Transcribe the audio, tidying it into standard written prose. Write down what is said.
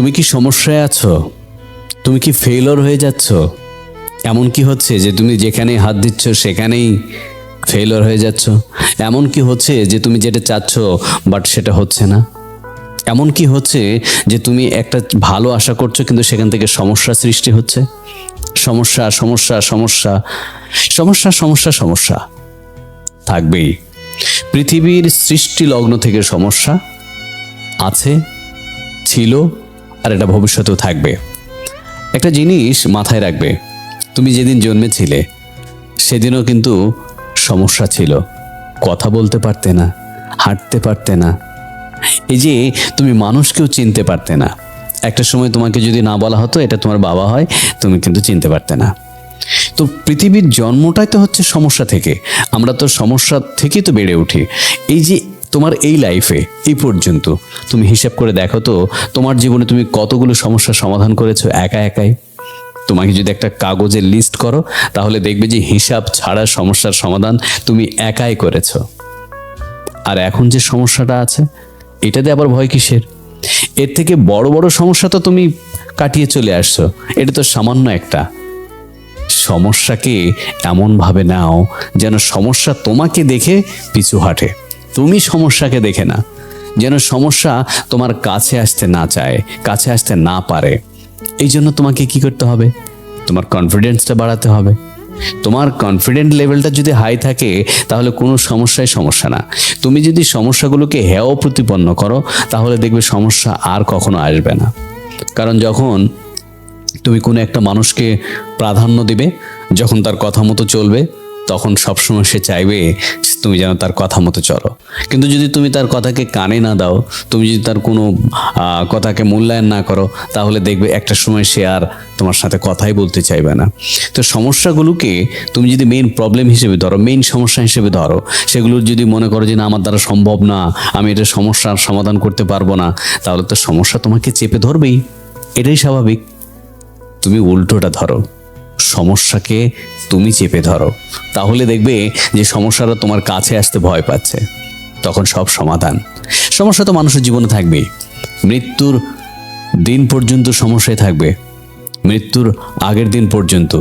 তুমি কি সমস্যায় আছো? তুমি কি ফেইলর হয়ে যাচ্ছ? এমন কি হচ্ছে যে তুমি যেখানেই হাত দিচ্ছ সেখানেই ফেইলর হয়ে যাচ্ছ? এমন কি হচ্ছে যে তুমি যেটা চাচ্ছ বাট সেটা হচ্ছে না? এমন কি হচ্ছে যে তুমি একটা ভালো আশা করছো কিন্তু সেখান থেকে সমস্যা সৃষ্টি হচ্ছে? সমস্যা সমস্যা সমস্যা সমস্যা সমস্যা সমস্যা থাকবেই। পৃথিবীর সৃষ্টি লগ্ন থেকে সমস্যা আছে, ছিল, আর এটা ভবিষ্যতেও থাকবে। একটা জিনিস মাথায় রাখবে, তুমি যেদিন জন্মেছিলে সেদিনও কিন্তু সমস্যা ছিল। কথা বলতে পারতে না, হাঁটতে পারতে না, এই যে তুমি মানুষকেও চিনতে পারতে না। একটা সময় তোমাকে যদি না বলা হতো এটা তোমার বাবা হয়, তুমি কিন্তু চিনতে পারতে না। তো পৃথিবীর জন্মটাই তো হচ্ছে সমস্যা থেকে। আমরা তো সমস্যা থেকেই তো বেড়ে উঠি। এই যে তোমার এই লাইফে এই পর্যন্ত তুমি হিসাব করে দেখো তো, তোমার জীবনে তুমি কতগুলো সমস্যার সমাধান করেছো একা একাই। তোমাকে যদি একটা কাগজের লিস্ট করো তাহলে দেখবে যে হিসাব ছাড়া সমস্যার সমাধান তুমি একাই করেছো। আর এখন যে সমস্যাটা আছে এটাতে আবার ভয় কিসের? এর থেকে বড় বড় সমস্যা তো তুমি কাটিয়ে চলে আসছো, এটা তো সামান্য একটা। সমস্যাকে এমনভাবে নাও যেন সমস্যা তোমাকে দেখে পিছু হাঁটে, তুমি সমস্যাকে দেখে না। যেন সমস্যা তোমার কাছে আসতে না চায়, কাছে আসতে না পারে। এই জন্য তোমাকে কি করতে হবে? তোমার কনফিডেন্সটা বাড়াতে হবে। তোমার কনফিডেন্ট লেভেলটা যদি হাই থাকে তাহলে কোনো সমস্যাই সমস্যা না। তুমি যদি সমস্যাগুলোকে হেয় প্রতিপন্ন করো তাহলে দেখবে সমস্যা আর কখনো আসবে না। কারণ যখন তুমি কোনো একটা মানুষকে প্রাধান্য দিবে, যখন তার কথা মতো চলবে, তখন সবসময় সে চাইবে তুমি যেন তার কথা মতো চলো। কিন্তু যদি তুমি তার কথাকে কানে না দাও, তুমি যদি তার কোনো কথাকে মূল্যায়ন না করো, তাহলে দেখবে একটা সময় সে আর তোমার সাথে কথাই বলতে চাইবে না। তো সমস্যাগুলোকে তুমি যদি মেইন প্রবলেম হিসেবে ধরো, মেইন সমস্যা হিসেবে ধরো, সেগুলো যদি মনে করো যে না আমার দ্বারা সম্ভব না, আমি এটা সমস্যার সমাধান করতে পারবো না, তাহলে তো সমস্যা তোমাকে চেপে ধরবেই। এটাই স্বাভাবিক। তুমি উল্টোটা ধরো, সমস্যাকে তুমি চেপে ধরো, তাহলে দেখবে যে সমস্যাটা তোমার কাছে আসতে ভয় পাচ্ছে। তখন সব সমাধান। সমস্যা তো মানুষের জীবনে থাকবেই, মৃত্যুর দিন পর্যন্ত সমস্যায় থাকবে, মৃত্যুর আগের দিন পর্যন্ত।